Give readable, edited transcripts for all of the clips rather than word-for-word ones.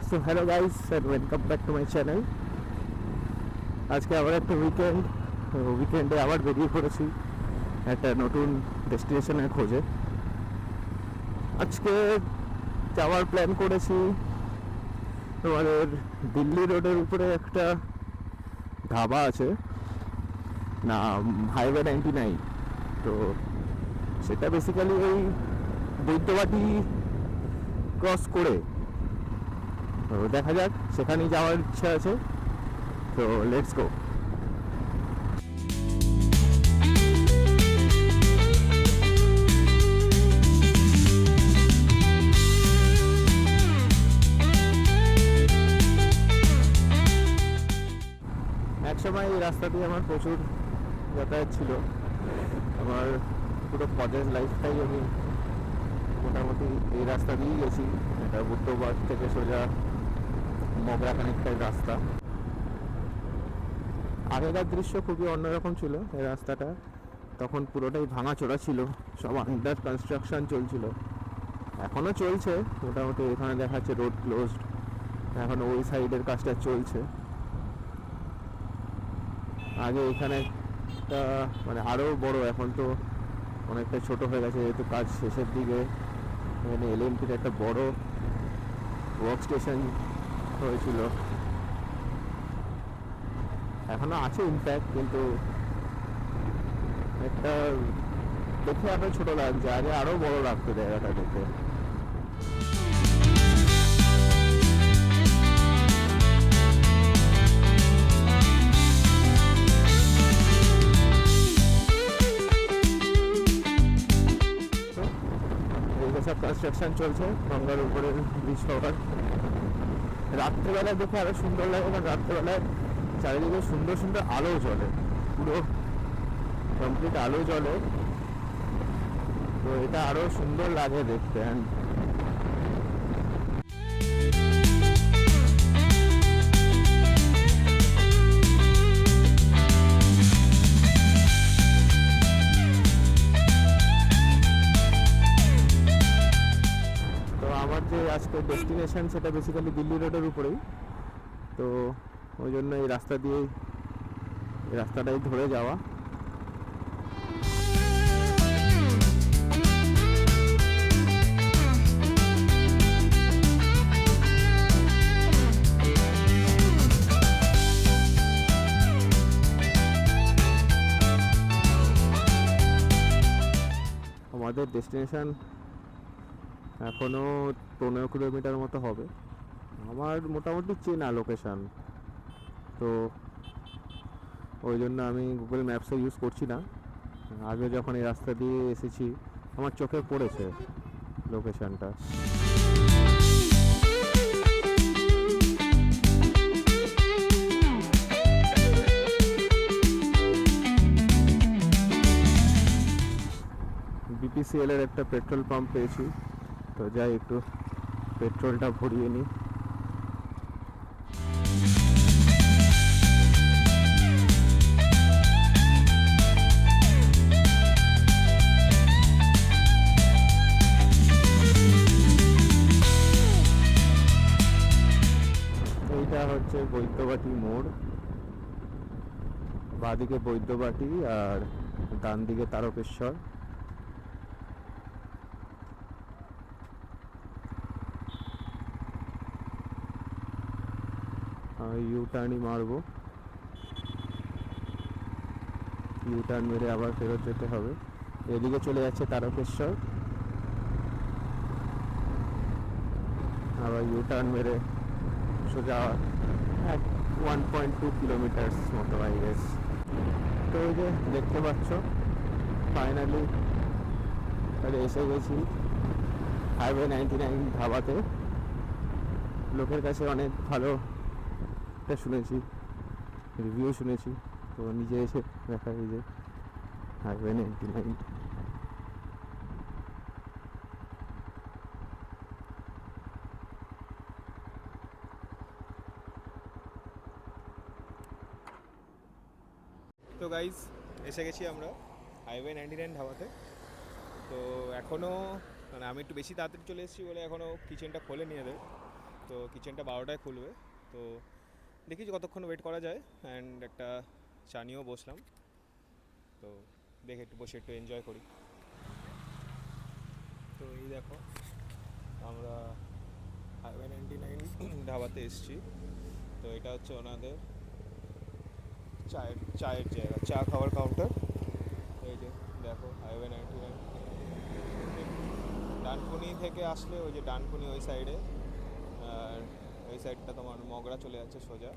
So hello guys and welcome back to my channel. আজকে আবার একটা উইকেন্ডে আবার বেরিয়ে পড়েছি একটা নতুন ডেস্টিনেশনের খোঁজে। আজকে যাওয়ার প্ল্যান করেছি তোমাদের দিল্লি রোডের উপরে একটা ধাবা আছে না, হাইওয়ে 99। তো সেটা বেসিক্যালি ওই বৈদ্যবাটি ক্রস করে, তো দেখা যাক, সেখানেই যাওয়ার ইচ্ছা আছে। তো লেটস গো। একসময় এই রাস্তা দিয়ে আমার প্রচুর যাতায়াত ছিল। আমার পুরো কলেজ লাইফটাই আমি মোটামুটি এই রাস্তা দিয়েই গেছি। এটা বুদ্ধবাগ থেকে সোজা মগরা কানেক্টের রাস্তা। আগেকার দৃশ্য খুবই অন্যরকম ছিল এই রাস্তাটা। তখন পুরোটাই ভাঙাচোরা ছিল, সব আন্ডার কনস্ট্রাকশন চলছিল। এখনও চলছে মোটামুটি, এখানে দেখা যাচ্ছে রোড ক্লোজড, এখন ওই সাইডের কাজটা চলছে। আগে এখানে একটা মানে আরও বড়, এখন তো অনেকটা ছোট হয়ে গেছে যেহেতু কাজ শেষের দিকে। এখানে এলএনটির একটা বড় ওয়ার্ক স্টেশন হয়েছিল, এখনো আছে ইনফ্যাক্ট, কিন্তু একটা দেখে এখন ছোট লাগছে, আগে আরো বড় লাগতো জায়গাটা দেখে। সব কনস্ট্রাকশন চলছে গঙ্গার উপরে ব্রিজ হওয়ার। রাত্রেবেলায় দেখে আরো সুন্দর লাগে, কারণ রাত্রেবেলায় চারিদিকে সুন্দর সুন্দর আলো জ্বলে, পুরো কমপ্লিট আলো জ্বলে, তো এটা আরো সুন্দর লাগে দেখতে। তো আমার যে আজকের ডেস্টিনেশন সেটা বেসিক্যালি দিল্লি রোডের উপরেই, তো ওই জন্য এই রাস্তাটাই ধরে যাওয়া। আমাদের ডেস্টিনেশন এখনো 15 কিলোমিটার মতো হবে। আমার মোটামুটি চেনা লোকেশান, তো ওই জন্য আমি গুগল ম্যাপসে ইউজ করছি না। আগে যখন এই রাস্তা দিয়ে এসেছি আমার চোখে পড়েছে লোকেশানটা। বিপিসিএল এর একটা পেট্রোল পাম্প পেয়েছি, তো যাই একটু পেট্রোলটা ভরিয়ে নিই। এইটা হচ্ছে বৈদ্যবাটি মোড়, বাঁদিকে বৈদ্যবাটি আর ডান দিকে তারকেশ্বর। ইউ টার্নই মারবো, ইউ টার্ন মেরে আবার ফেরত যেতে হবে। এদিকে চলে যাচ্ছে তারকেশ্বর, আবার ইউ টার্ন মেরে সোজা 1.2 কিলোমিটার মতো আই গেস। তো ওই যে দেখতে পাচ্ছ ফাইনালি এসে গেছি হাইওয়ে 99 ধাবাতে। লোকের কাছে অনেক ভালো শুনেছি, রিভিউ শুনেছি, তো নিজে এসে দেখা এই যে হাইওয়ে 99। তো গাইজ এসে গেছি আমরা হাইওয়ে 99 ধাবাতে। তো এখনও মানে আমি একটু বেশি তাড়াতাড়ি চলে এসেছি বলে এখনও কিচেনটা খোলেনি এদের, তো কিচেনটা 12টায় খুলবে, তো দেখি যে কতক্ষণ ওয়েট করা যায়। অ্যান্ড একটা চা নিয়েও বসলাম, তো দেখে একটু বসে একটু এনজয় করি। তো এই দেখো আমরা হাইওয়ে 99 ধাবাতে এসেছি। তো এটা হচ্ছে ওনাদের চায়ের জায়গা, চা খাওয়ার কাউন্টার। এই যে দেখো হাইওয়ে 99, ডানকুনি থেকে আসলে ওই যে ডানকুনি ওই সাইডে, আর ওই সাইডটা তোমার মগরা চলে যাচ্ছে সোজা।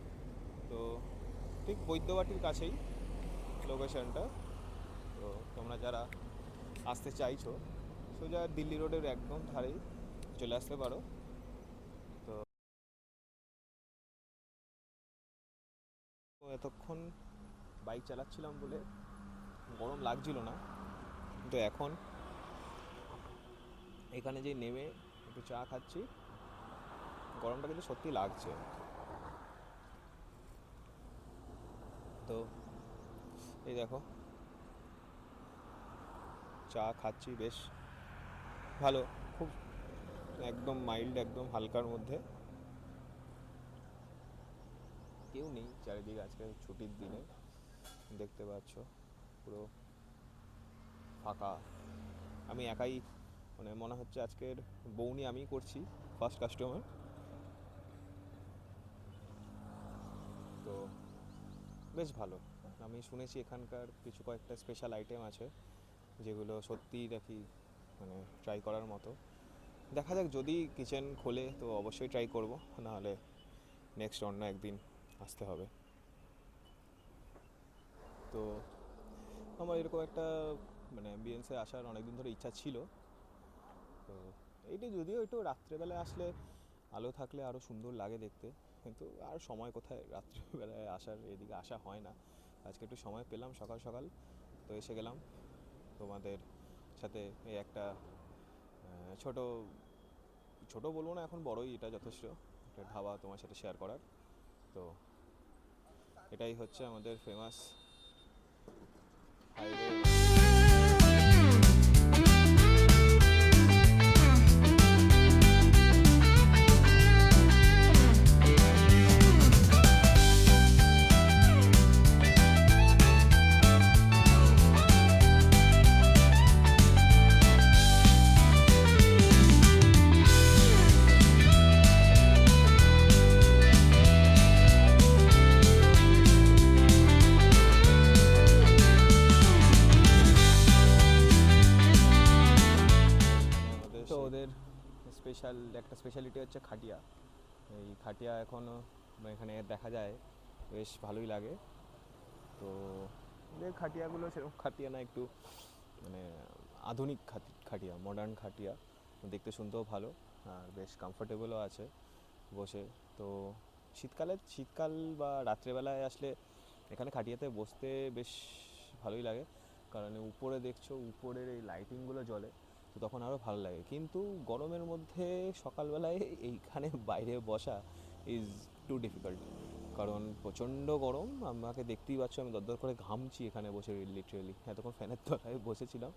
তো ঠিক বৈদ্যবাটির কাছেই লোকেশনটা। তো তোমরা যারা আসতে চাইছো সোজা দিল্লি রোডের একদম ধারেই চলে আসতে পারো। তো এতক্ষণ বাইক চালাচ্ছিলাম বলে গরম লাগছিল না, কিন্তু এখন এখানে যে নেমে একটু চা খাচ্ছি, গরমটা কিন্তু সত্যি লাগছে। তো এই দেখো চা খাচ্ছি, বেশ ভালো, খুব একদম মাইল্ড, একদম হালকার মধ্যে। কেউ নেই চারিদিকে, আজকে ছুটির দিনে দেখতে পাচ্ছ পুরো ফাঁকা। আমি একাই, মানে মনে হচ্ছে আজকের বউনি আমি করছি, ফার্স্ট কাস্টমার। তো বেশ ভালো। আমি শুনেছি এখানকার কিছু কয়েকটা স্পেশাল আইটেম আছে যেগুলো সত্যিই দেখি মানে ট্রাই করার মতো। দেখা যাক, যদি কিচেন খোলে তো অবশ্যই ট্রাই করব, নাহলে নেক্সট অন্য একদিন আসতে হবে। তো আমার এরকম একটা মানে অ্যাম্বিয়েন্সে আসার অনেকদিন ধরে ইচ্ছা ছিল। তো এইটা যদিও একটু রাত্রেবেলায় আসলে আলো থাকলে আরও সুন্দর লাগে দেখতে, কিন্তু আর সময় কোথায় রাত্রেবেলায় আসার, এদিকে আসা হয় না। আজকে একটু সময় পেলাম সকাল সকাল, তো এসে গেলাম তোমাদের সাথে এই একটা ছোট ছোট বলবো না, এখন বড়ই, এটা যথেষ্ট একটা ধাবা তোমার সাথে শেয়ার করার। তো এটাই হচ্ছে আমাদের ফেমাস হাইওয়ে। তো ওদের একটা স্পেশালিটি হচ্ছে খাটিয়া। এই খাটিয়া এখনও এখানে দেখা যায়, বেশ ভালোই লাগে। তো এদের খাটিয়াগুলো সেরকম খাটিয়া না, একটু মানে আধুনিক খাটিয়া, মডার্ন খাটিয়া, দেখতে শুনতেও ভালো আর বেশ কমফোর্টেবলও আছে বসে। তো শীতকাল বা রাত্রেবেলায় আসলে এখানে খাটিয়াতে বসতে বেশ ভালোই লাগে, কারণ উপরে দেখছো উপরের এই লাইটিংগুলো জ্বলে, তো তখন আরও ভালো লাগে। কিন্তু গরমের মধ্যে সকালবেলায় এইখানে বাইরে বসা ইজ টু ডিফিকাল্ট, কারণ প্রচণ্ড গরম। আমাকে দেখতেই পাচ্ছ আমি দরদর করে ঘামছি এখানে বসে, লিটারেলি এতক্ষণ ফ্যানের তলায় বসেছিলাম।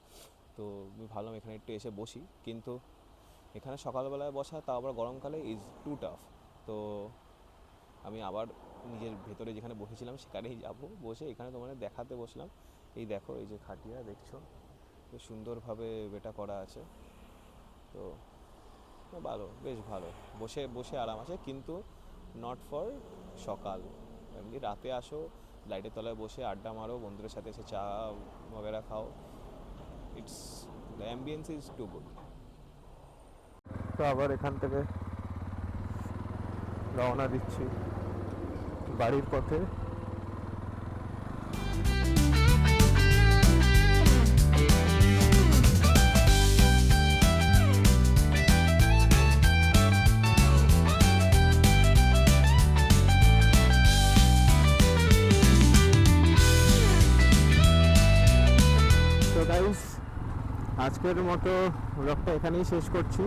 তো আমি ভাবলাম এখানে একটু এসে বসি, কিন্তু এখানে সকালবেলায় বসা, তা আবার গরমকালে ইজ টু টাফ। তো আমি আবার নিজের ভেতরে যেখানে বসেছিলাম সেখানেই যাব, বসে এখানে তোমাদের দেখাতে বসলাম। এই দেখো, এই যে খাটিয়া দেখছো, বেশ সুন্দরভাবে এটা করা আছে। তো ভালো, বেশ ভালো, বসে বসে আরাম আছে, কিন্তু নট ফর সকাল। এমনি রাতে আসো, লাইটের তলায় বসে আড্ডা মারো, বন্ধুদের সাথে এসে চা বগেরা খাও, it's the ambience is too good. তো আবার এখান থেকে রওনা দিচ্ছি বাড়ির পথে। তো গাইস, আজকের মতো ব্লগটা এখানেই শেষ করছি।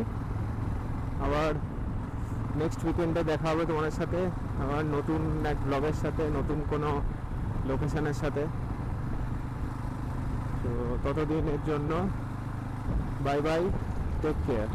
আবার নেক্সট উইকেন্ডে দেখা হবে তোমাদের সাথে, আবার নতুন এক ব্লগের সাথে, নতুন কোনো লোকেশনের সাথে। তো ততদিনের জন্য বাই বাই, টেক কেয়ার।